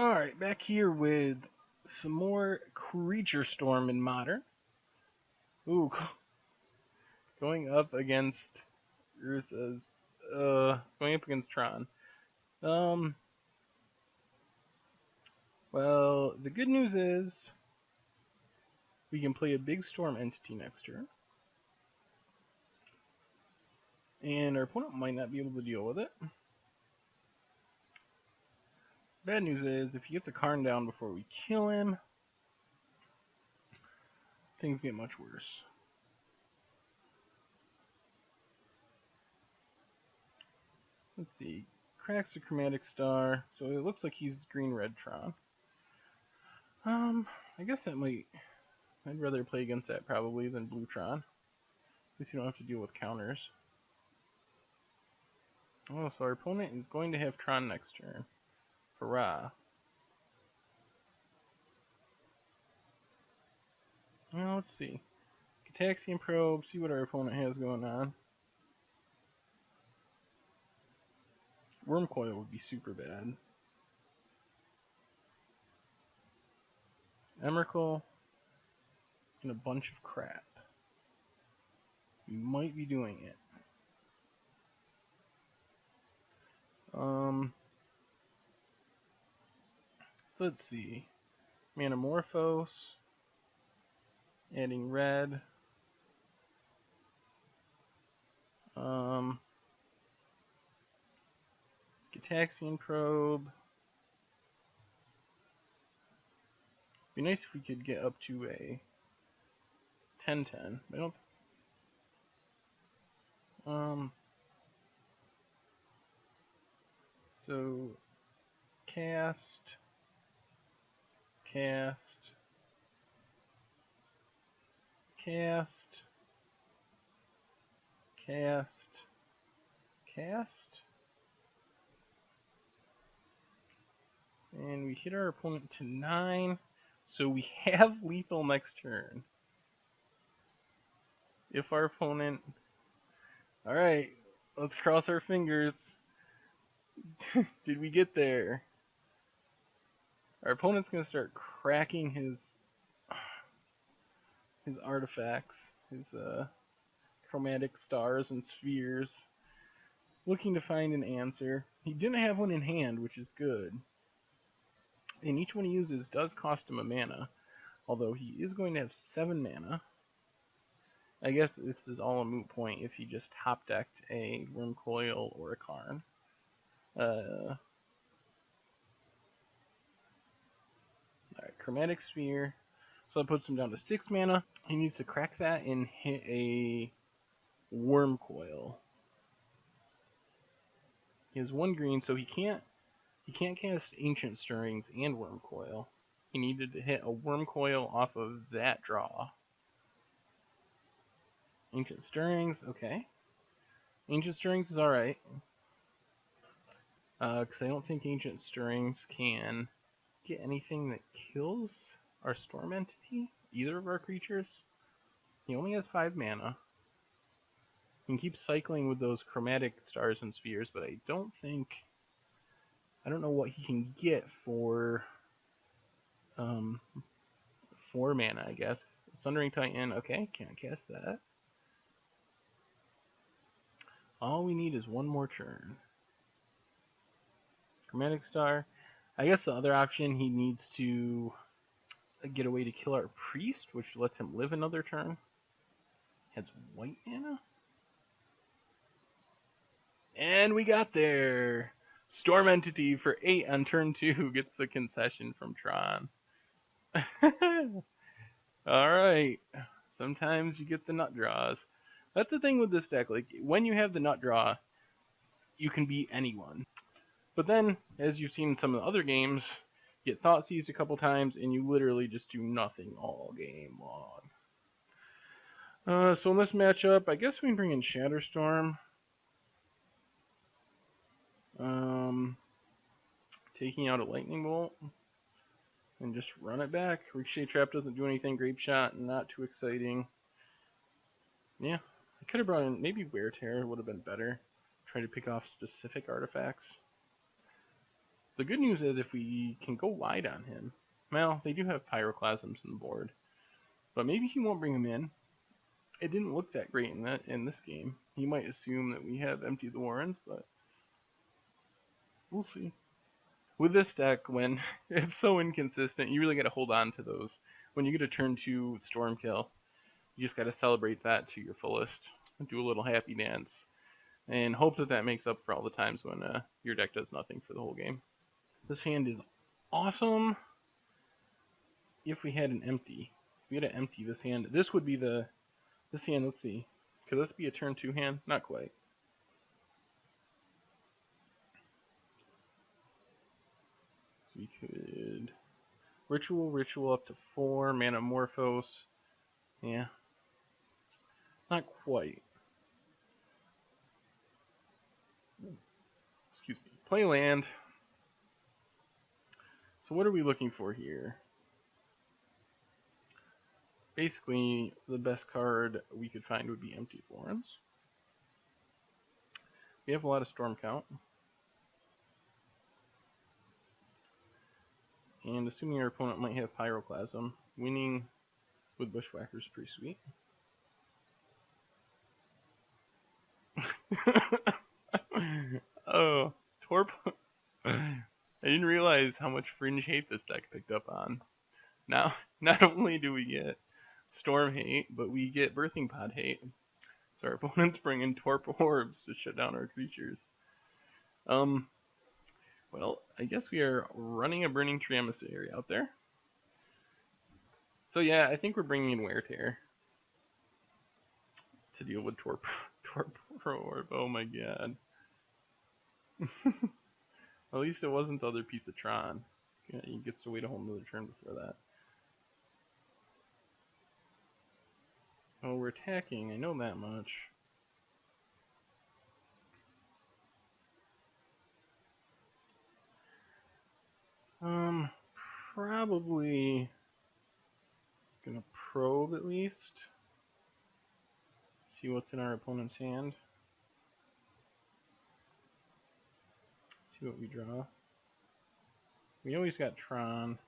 Alright, back here with some more Creature Storm in Modern. Ooh, going up against Ursa's, going up against Tron. Um, well, the good news is we can play a big storm entity next turn. And our opponent might not be able to deal with it. Bad news is, if he gets a Karn down before we kill him, things get much worse. Let's see. Cracks a Chromatic Star, so it looks like he's green-red Tron. I guess that might... I'd rather play against that probably than blue Tron. At least you don't have to deal with counters. Oh, so our opponent is going to have Tron next turn. Hurrah. Well, let's see. Gataxian Probe, see what our opponent has going on. Wurmcoil would be super bad. Emrakul and a bunch of crap. We might be doing it. So let's see. Manamorphose, adding red. Gataxian Probe. Be nice if we could get up to a 10-10. I don't. So cast, cast, cast, cast, cast. And we hit our opponent to 9, so we have lethal next turn. If our opponent... Alright, let's cross our fingers. Did we get there? Our opponent's going to start cracking his artifacts, his chromatic stars and spheres, looking to find an answer. He didn't have one in hand, which is good. And each one he uses does cost him a mana, although he is going to have 7 mana. I guess this is all a moot point if he just hop-decked a Wurmcoil or a Karn. Alright, Chromatic Sphere. So that puts him down to 6 mana. He needs to crack that and hit a Wurmcoil. He has 1 green, so he can't cast Ancient Stirrings and Wurmcoil. He needed to hit a Wurmcoil off of that draw. Ancient Stirrings, okay. Ancient Stirrings is alright. Because I don't think Ancient Stirrings can get anything that kills our Storm Entity, either of our creatures. He only has 5 mana. He can keep cycling with those Chromatic Stars and Spheres, but I don't know what he can get for 4 mana, I guess. Sundering Titan, okay, can't cast that. All we need is 1 more turn. Chromatic Star. I guess the other option, he needs to get a way to kill our Priest, which lets him live another turn. Has white mana? And we got there! Storm Entity for 8 on turn 2 gets the concession from Tron. Alright. Sometimes you get the nut draws. That's the thing with this deck. Like, when you have the nut draw, you can beat anyone. But then, as you've seen in some of the other games, you get Thought Seized a couple times, and you literally just do nothing all game long. So in this matchup, I guess we can bring in Shatterstorm. Taking out a Lightning Bolt. And just run it back. Ricochet Trap doesn't do anything. Grape Shot, not too exciting. Yeah, I could have brought in, maybe Wear Tear would have been better. Try to pick off specific artifacts. The good news is if we can go wide on him, well, they do have pyroclasms on the board, but maybe he won't bring him in. It didn't look that great in this game. He might assume that we have emptied the Warrens, but we'll see. With this deck, when it's so inconsistent, you really got to hold on to those. When you get a turn 2 Stormkill, you just got to celebrate that to your fullest. Do a little happy dance, and hope that that makes up for all the times when your deck does nothing for the whole game. This hand is awesome. If we had an empty, if we had an empty this hand, this would be this hand. Let's see, could this be a turn 2 hand? Not quite. So we could ritual up to 4 Manamorphose. Yeah, not quite. Excuse me. Play land. So what are we looking for here? Basically, the best card we could find would be Empty Forums. We have a lot of Storm Count. And assuming our opponent might have Pyroclasm, winning with Bushwhacker is pretty sweet. Oh, Torp. I didn't realize how much fringe hate this deck picked up on. Now, not only do we get Storm hate, but we get Birthing Pod hate. So our opponents bring in Torp Orbs to shut down our creatures. Well, I guess we are running a Burning Tree Emissary out there. So yeah, I think we're bringing in Wear Tear to deal with Torp Orb. Oh my god. At least it wasn't the other piece of Tron. Yeah, he gets to wait a whole nother turn before that. Oh, we're attacking. I know that much. Probably gonna probe at least. See what's in our opponent's hand. See what we draw. We always got Tron.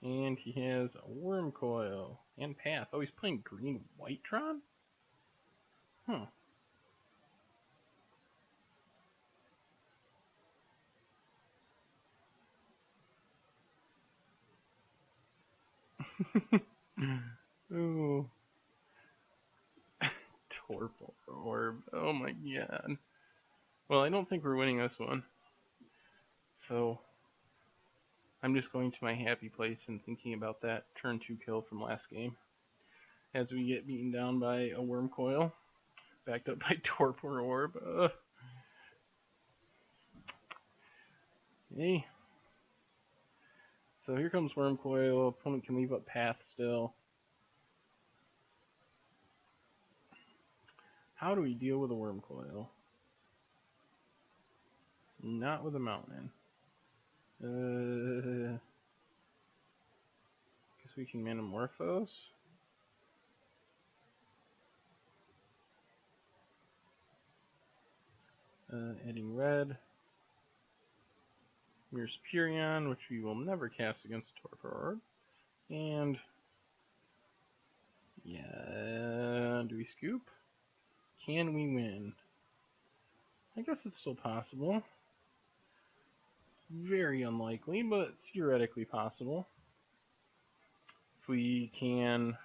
And he has a Wurmcoil and Path. Oh, he's playing green-white Tron? Huh. Ooh. Torp Orb. Oh my god. Well, I don't think we're winning this one. So, I'm just going to my happy place and thinking about that turn 2 kill from last game. As we get beaten down by a Wurmcoil, backed up by Torpor Orb. Hey. So here comes Wurmcoil. Opponent can leave up Path still. How do we deal with a Wurmcoil? Not with a Mountain. Guess we can Manamorphose. Adding red. Mirror Superion, which we will never cast against Torpor Orb. And yeah, do we scoop? Can we win? I guess it's still possible. Very unlikely, but theoretically possible. If we can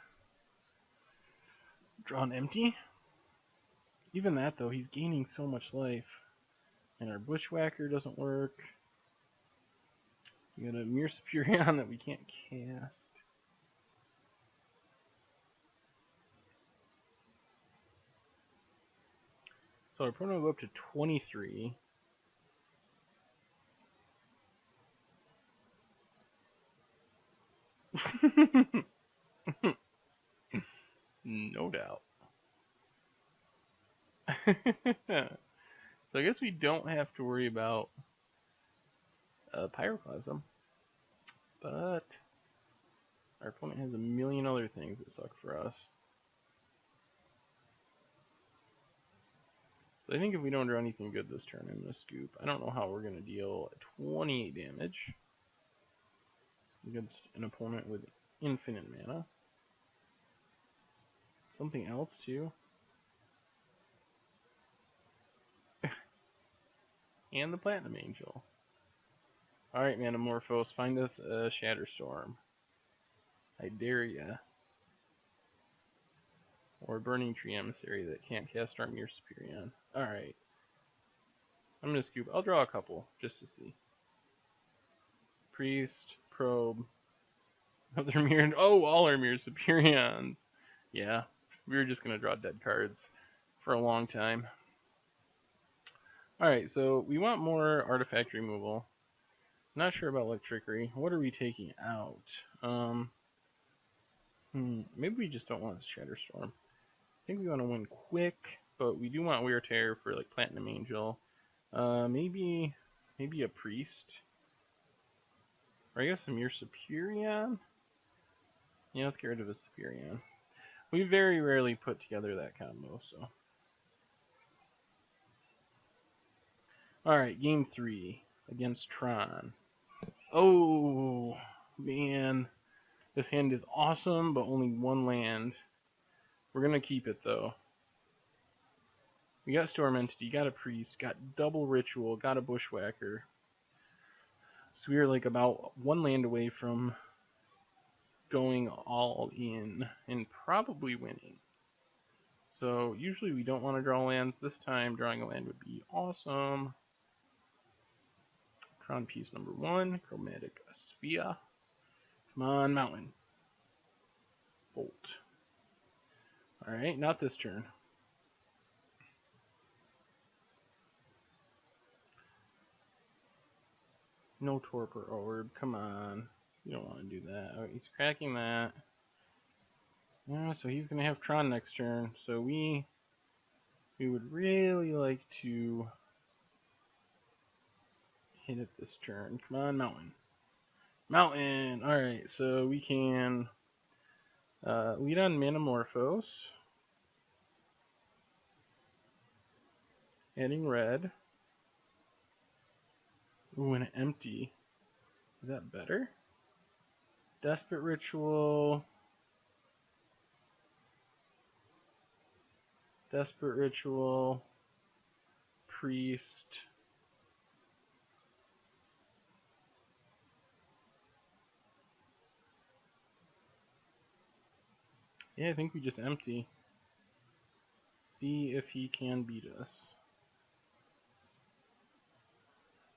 draw an empty. Even that though, he's gaining so much life. And our Bushwhacker doesn't work. We got a Mirror Superion that we can't cast. So our opponent will go up to 23. No doubt. So I guess we don't have to worry about Pyroclasm. But our opponent has a million other things that suck for us. So I think if we don't draw anything good this turn, I'm going to scoop. I don't know how we're going to deal 28 damage against an opponent with infinite mana. Something else too. And the Platinum Angel. Alright, Manamorphose, find us a Shatterstorm. I dare ya. Or Burning Tree Emissary that can't cast Stormir Superior. Alright. I'm gonna scoop. I'll draw a couple, just to see. Priest, Probe, other mirror. Oh, all our Mirror Superions. Yeah, we were just gonna draw dead cards for a long time. Alright, so we want more artifact removal. Not sure about Electrickery. What are we taking out? Maybe we just don't want Shatterstorm. I think we want to win quick, but we do want Wear Tear for like Platinum Angel. Maybe a Priest. Or I guess a Mere Superion? Yeah, let's get rid of a Superion. We very rarely put together that combo, so. Alright, game 3 against Tron. Oh, man. This hand is awesome, but only one land. We're going to keep it, though. We got Storm Entity, got a Priest, got double Ritual, got a Bushwhacker. So we are like about one land away from going all in and probably winning. So usually we don't want to draw lands. This time drawing a land would be awesome. Crown piece number 1, Chromatic Sphere. Come on, Mountain. Bolt. Alright, not this turn. No Torpor Orb, come on. You don't want to do that. Oh, he's cracking that. Yeah, so he's going to have Tron next turn. So we would really like to hit it this turn. Come on, Mountain. Mountain! Alright, so we can lead on Manamorphose. Adding red. Ooh, and empty. Is that better? Desperate Ritual. Desperate Ritual. Priest. Yeah, I think we just empty. See if he can beat us.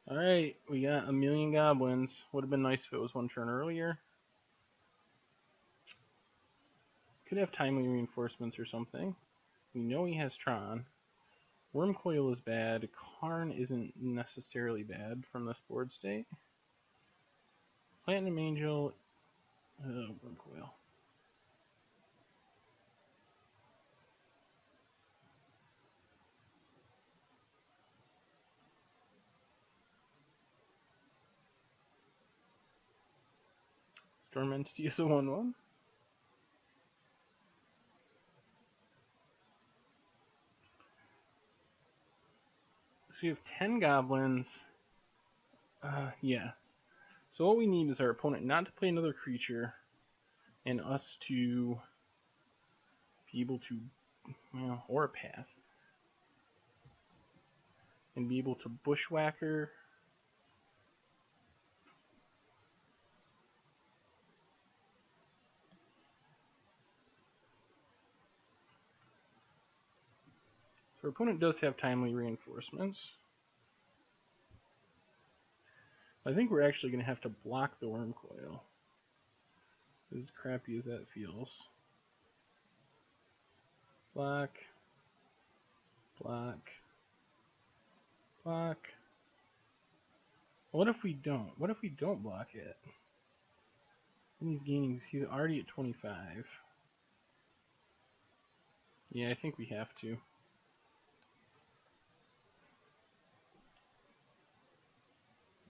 Alright, we got a million goblins. Would have been nice if it was one turn earlier. Could have timely reinforcements or something. We know he has Tron. Wurmcoil is bad. Karn isn't necessarily bad from this board state. Platinum Angel. Wurmcoil. Storm Entity is a 1/1. So we have 10 goblins. Yeah. So what we need is our opponent not to play another creature, and us to be able to, well, or a path, and be able to Bushwhacker. So our opponent does have timely reinforcements. I think we're actually going to have to block the Wurmcoil. As crappy as that feels. Block. Block. Block. What if we don't? What if we don't block it? And he's already at 25. Yeah, I think we have to.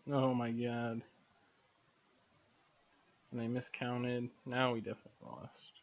Oh my god. And I miscounted. Now we definitely lost.